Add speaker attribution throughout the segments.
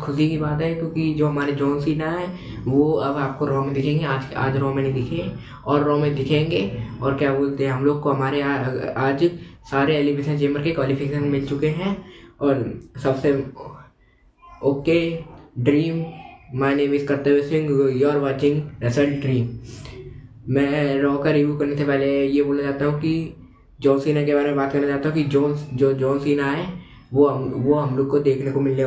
Speaker 1: खुशी की बात है क्योंकि जो हमारे जॉन सीना है वो अब आपको रॉ में दिखेंगे। आज रॉ में नहीं दिखे और रॉ में दिखेंगे। और क्या बोलते हैं, हम लोग को हमारे आज सारे एलिमिनेशन चेम्बर के क्वालिफिकेशन मिल चुके हैं। और सबसे okay dream, my name is Kartavya Singh, you are watching result dream. मैं रॉ का रिव्यू करने से पहले ये बोलना चाहता हूँ कि जॉन सीना के बारे में बात करना चाहता हूँ कि जॉन सीना है वो हम लोग को देखने को मिलने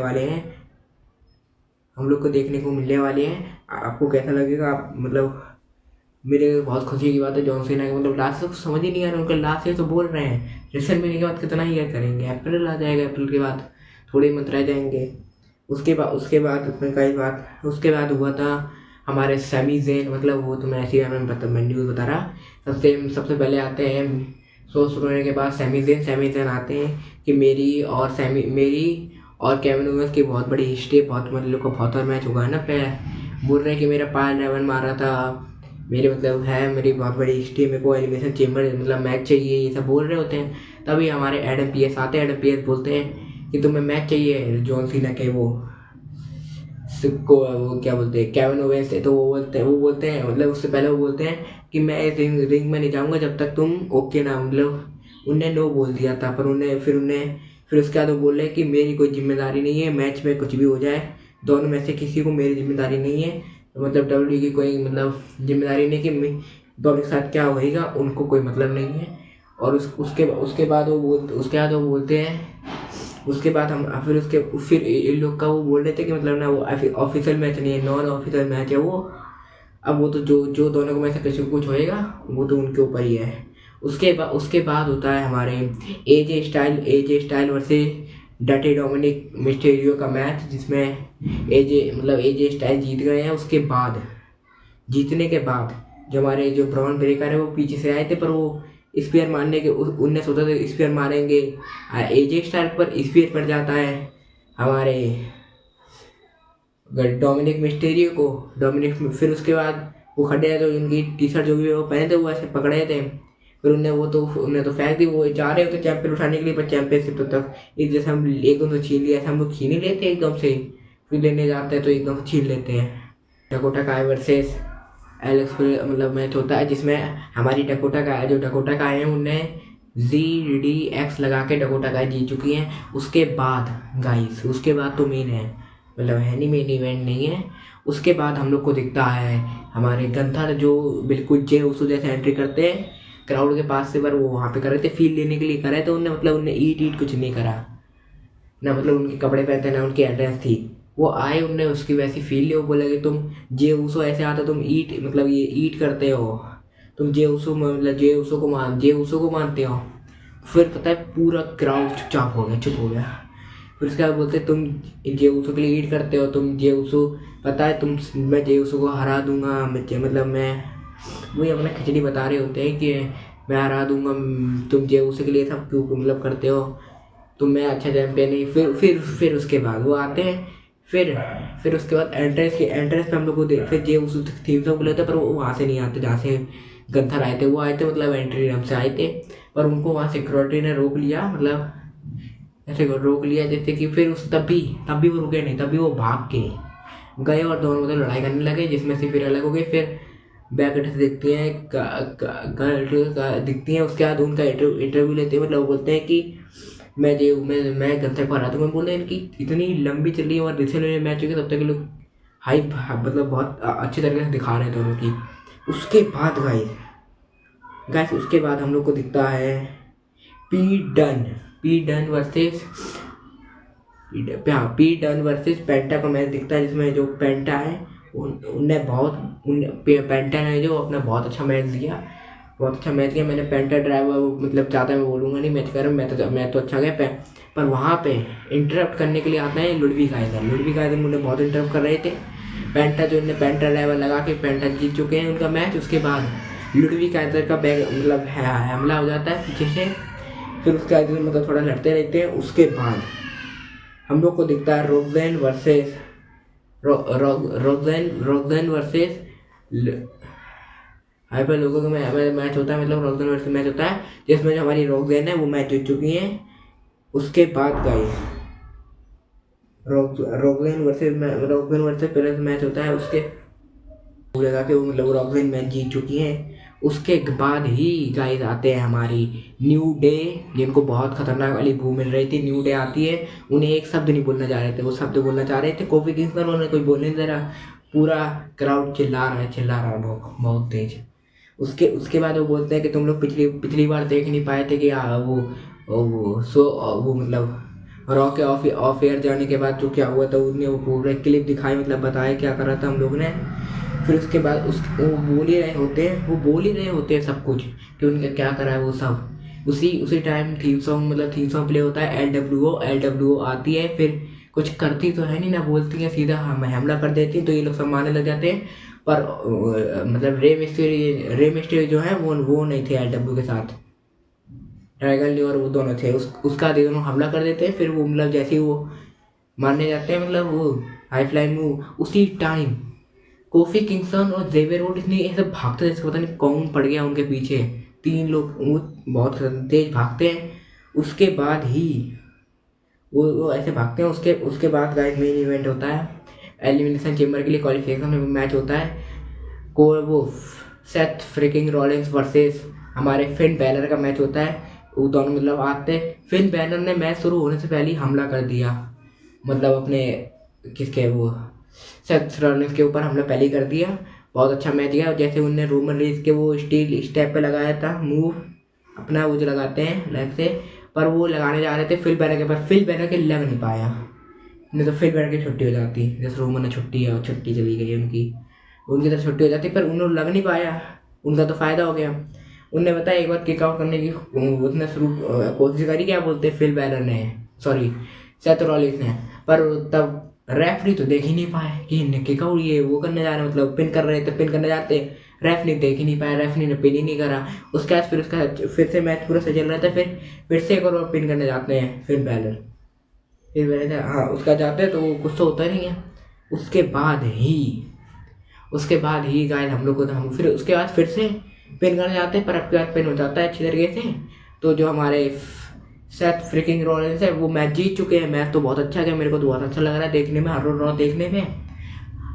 Speaker 1: वाले हैं। आपको कैसा लगेगा? आप मतलब मेरे बहुत खुशी की बात है जॉन सीना की, मतलब लास्ट तक समझ ही नहीं आ रहा उनका। लास्ट ईयर तो बोल रहे हैं रेसलमेनिया के बाद कितना ईयर करेंगे, अप्रैल आ जाएगा, अप्रैल के बाद थोड़े मंथ रह जाएंगे। उसके बाद हुआ था हमारे सैमी ज़ेन, मतलब वो तो मैं ऐसे ही मैं न्यूज़ बता रहा। सबसे पहले आते हैं शो शुरू होने के बाद सैमी ज़ेन आते हैं कि मेरी और केविन ओवेंस की बहुत बड़ी हिस्ट्री, बहुत मतलब को बहुत और मैच होगा है ना। बोल रहे हैं कि मेरा पायल ड्राइवर मारा था, मेरी बहुत बड़ी हिस्ट्री, मेरे को एलिमिनेशन चेम्बर मतलब मैच चाहिए, ये सब बोल रहे होते हैं। तभी हमारे एडम पीएस आते हैं। एडम पीएस बोलते हैं कि तुम्हें मैच चाहिए जॉन सीना के वो क्या बोलते हैं केविन ओवेंस थे, तो वो बोलते हैं मतलब उससे पहले वो बोलते हैं कि मैं रिंग में नहीं जाऊँगा जब तक तुम ओके ना, मतलब उनने नो बोल दिया था। पर फिर उसके बाद वो बोल रहे हैं कि मेरी कोई जिम्मेदारी नहीं है, मैच में कुछ भी हो जाए, दोनों में से किसी को मेरी जिम्मेदारी नहीं है। मतलब डब्ल्यू की कोई मतलब जिम्मेदारी नहीं कि दोनों के साथ क्या होएगा, उनको कोई मतलब नहीं है। और उसके बाद वो बोलते हैं, उसके बाद फिर इन लोग का वो बोल रहे थे कि मतलब ना वो ऑफिशियल मैच नहीं है, नॉन ऑफिशियल मैच है वो। अब वो तो जो दोनों को में से किसी को कुछ होएगा वो तो उनके ऊपर ही है। उसके बाद होता है हमारे AJ Styles versus dirty Dominik Mysterio का मैच, जिसमें एजे स्टाइल जीत गए हैं। जीतने के बाद जो हमारे जो ब्राउन ब्रेकर है वो पीछे से आए थे, पर वो स्पीयर मारने के उनने सोचा था स्पीयर मारेंगे एजे स्टाइल पर, स्पीयर पड़ जाता है हमारे डोमिनिक मिस्टेरियो को। फिर उसके बाद वो खड़े हैं तो उनकी टी शर्ट जो भी वो पहने थे वो ऐसे पकड़े थे, फिर उन्हें तो फेंक दी। वो जा रहे होते चैंपियन उठाने के लिए, पर चैंपियनशिप तो तक एक जैसे हम एकदम से छीन लिया, हम लोग छीन ही लेते हैं एकदम से, फिर लेने जाते हैं तो एकदम से छीन लेते हैं। डकोटा काय वर्सेस एलेक्स मतलब मैच होता है जिसमें हमारी डकोटा काय है उन्हें ZDX लगा के डकोटा काय जीत चुकी हैं। उसके बाद तो मेन है, मतलब है नहीं, मेन इवेंट नहीं है। उसके बाद हम लोग को दिखता है हमारे गंथर जो बिल्कुल जे उसो जैसे एंट्री करते हैं क्राउड के पास से, पर वो वहाँ पे कर रहे थे फील लेने के लिए कर रहे थे। उनने ईट कुछ नहीं करा ना, मतलब उनके कपड़े पहनते ना उनकी एड्रेस थी। वो आए, उनने उसकी वैसी फील ली, वो बोला कि तुम जे उसो ऐसे आता, तुम मतलब ये ईट करते हो, तुम जे उसो को मानते हो। फिर पता है पूरा क्राउड चुप हो गया। फिर उसके बाद बोलते तुम जे उसो के लिए ईट करते हो, तुम जे उसो, पता है मैं जे उसो को हरा दूंगा, मतलब मैं वही अपना खिचड़ी बता रहे होते हैं कि मैं हरा दूंगा, तुम जे उसो के लिए सब क्यों मतलब करते हो, तुम मैं अच्छा चैंपियन नहीं। फिर उसके बाद वो आते हैं। फिर उसके बाद एंट्रेंस पे हम लोग को फिर जे उस थीम सॉन्ग बोले थे, पर वो वहाँ से नहीं आते जहाँ से गंथर आए थे। वो आए थे मतलब एंट्री रैम्प से आए थे, पर उनको वहाँ सिक्योरिटी ने रोक लिया, मतलब ऐसे रोक लिया जैसे कि फिर तब भी वो रुके नहीं, तभी वो भाग के गए और दोनों मतलब लड़ाई करने लगे, जिसमें से फिर अलग हो गए। फिर बैक से दिखती हैं उसके बाद उनका इंटरव्यू लेते हैं, मतलब वो बोलते हैं कि मैं गंथर को हरा दूँ। मैं बोल रहे इनकी इतनी लंबी चल रही है और रिसेंट मैच हुई तब तक लोग हाइप मतलब बहुत अच्छी तरीके से दिखा रहे हैं दोनों की। उसके बाद गाइस उसके बाद हम लोग को दिखता है पी डन वर्सेस पेंटा का मैच दिखता है, जिसमें जो पेंटा है पेंटा ने जो अपना बहुत अच्छा मैच दिया। मैंने पेंटा ड्राइवर मतलब ज़्यादा मैं बोलूँगा नहीं, मैं तो अच्छा गया पर वहाँ पे इंटरप्ट करने के लिए आता है लुडविग आइजर मुझे बहुत इंटरप्ट कर रहे थे। पेंटा ड्राइवर लगा के पेंटा जीत चुके हैं उनका मैच। उसके बाद लुडविग आइजर का बैग मतलब हमला हो जाता है पीछे से, फिर उसके बाद मतलब थोड़ा लड़ते रहते हैं। उसके बाद हम लोग को दिखता है रोगन वर्सेस हाइपर लोगों का मैच होता है, मतलब रोगन वर्सेस मैच होता है जिसमें जो हमारी रोगन है वो मैच जीत चुकी हैं। उसके बाद रॉकवेन वर्सेस पेरेस मैच होता है, उसके वो लगा के वो मतलब रॉकवेन मैच जीत चुकी हैं। उसके बाद ही गाइस आते हैं हमारी न्यू डे, जिनको बहुत खतरनाक वाली भू मिल रही थी। न्यू डे आती है, उन्हें एक शब्द नहीं बोलना चाह रहे थे, वो शब्द बोलना चाह रहे थे कोफी किंगस्टन, उन्हें कोई बोलने नहीं दे रहा। पूरा क्राउड चिल्ला रहा है बहुत बहुत तेज। उसके उसके बाद वो बोलते हैं कि तुम लोग पिछली पिछली बार देख नहीं पाए थे कि वो मतलब रॉ के ऑफ एयर जाने के बाद जो क्या हुआ था, उन्हें वो पूरे क्लिप दिखाई, मतलब बताया क्या करा था हम लोग ने। फिर उसके बाद वो बोल ही रहे होते हैं सब कुछ कि उनका क्या करा है वो सब। उसी उसी टाइम थीम सॉन्ग प्ले होता है। एल डब्ल्यू ओ आती है, फिर कुछ करती तो है नहीं ना, बोलती है सीधा हमला कर देती है, तो ये लोग सब मारने लग जाते हैं। पर मतलब रे मिस्टेरी जो है वो नहीं थे एल डब्ल्यू के साथ, ड्रैगन ली और वो दोनों थे। उसका दोनों हमला कर देते हैं। फिर वो मतलब जैसे ही वो मारने जाते हैं, मतलब वो हाई फ्लाइंग मूव, उसी टाइम कोफी किंगस्टन और जेवियर वुड इतनी ऐसे भागते जैसे पता नहीं कौन पड़ गया उनके पीछे। तीन लोग वो बहुत तेज भागते हैं। उसके बाद ही वो ऐसे भागते हैं। उसके उसके बाद गाइस मेन इवेंट होता है, एलिमिनेशन चेम्बर के लिए क्वालिफिकेशन में मैच होता है। वो सेथ फ्रिकिंग रॉलिंस वर्सेस हमारे फिन बैलर का मैच होता है। वो दोनों मतलब आते हैं। फिन बैलर ने मैच शुरू होने से पहले ही हमला कर दिया, मतलब अपने किसके वो सेथ रॉलिंस के ऊपर हमला पहले ही कर दिया। बहुत अच्छा मैच गया। जैसे उनने रोमन रेंज के वो स्टील स्टेप पे लगाया था मूव अपना, वो जो लगाते हैं लेग से, पर वो लगाने जा रहे थे फिल बैलर के, पर फिल बैलर के लग नहीं पाया, नहीं तो फिल बैलर की छुट्टी हो जाती। जैसे रोमन ने छुट्टी है और छुट्टी चली गई उनकी तरफ छुट्टी हो जाती, पर उन्होंने लग नहीं पाया, उनका तो फ़ायदा हो गया। उनने बताया एक बार किक आउट करने की उसने शुरू कोशिश करी, क्या बोलते हैं फिल बैलर ने, सॉरी सेथ रॉलिंस ने, पर तब रेफरी तो देख ही नहीं पाए कि इन्हें किक आउट ये वो करने जा रहे, मतलब पिन कर रहे थे, पिन करने जाते रेफ ने देख ही नहीं पाया, रेफरी ने पिन ही नहीं करा। उसके बाद फिर से मैच पूरा से चल रहा था। फिर से एक और पिन करने जाते हैं फिल बैलर, हाँ उसका जाते हैं तो वो कुछ तो होता नहीं है। उसके बाद ही गाइस हम लोग को हम फिर उसके बाद फिर से पिन करने जाते हैं, पर अब के बाद पिन हो जाता है अच्छी तरीके से। तो जो हमारे सेथ फ्रिकिंग रॉलिंस है वो मैच जीत चुके हैं। मैच तो बहुत अच्छा गया, मेरे को तो बहुत अच्छा लग रहा है देखने में, हर रोज देखने में।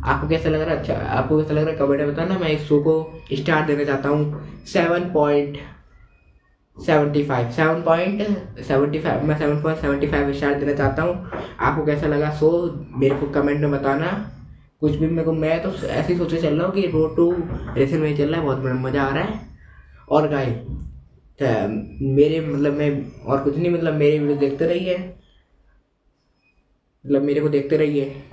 Speaker 1: आपको कैसा लग रहा है? अच्छा आपको कैसा लग रहा है कमेंट में बताना। मैं इस शो को स्टार देना चाहता हूँ 7.75 मैं 7.75 स्टार देना चाहता हूँ। आपको कैसा लगा शो मेरे को कमेंट में बताना। कुछ भी मेरे को, मैं तो ऐसे ही सोचे चल रहा हूँ कि रोड टू रेसन में चल रहा है, बहुत बड़ा मज़ा आ रहा है। और गाइस मेरे मतलब मैं और कुछ नहीं, मतलब मेरे वीडियो देखते रहिए, मतलब मेरे को देखते रहिए।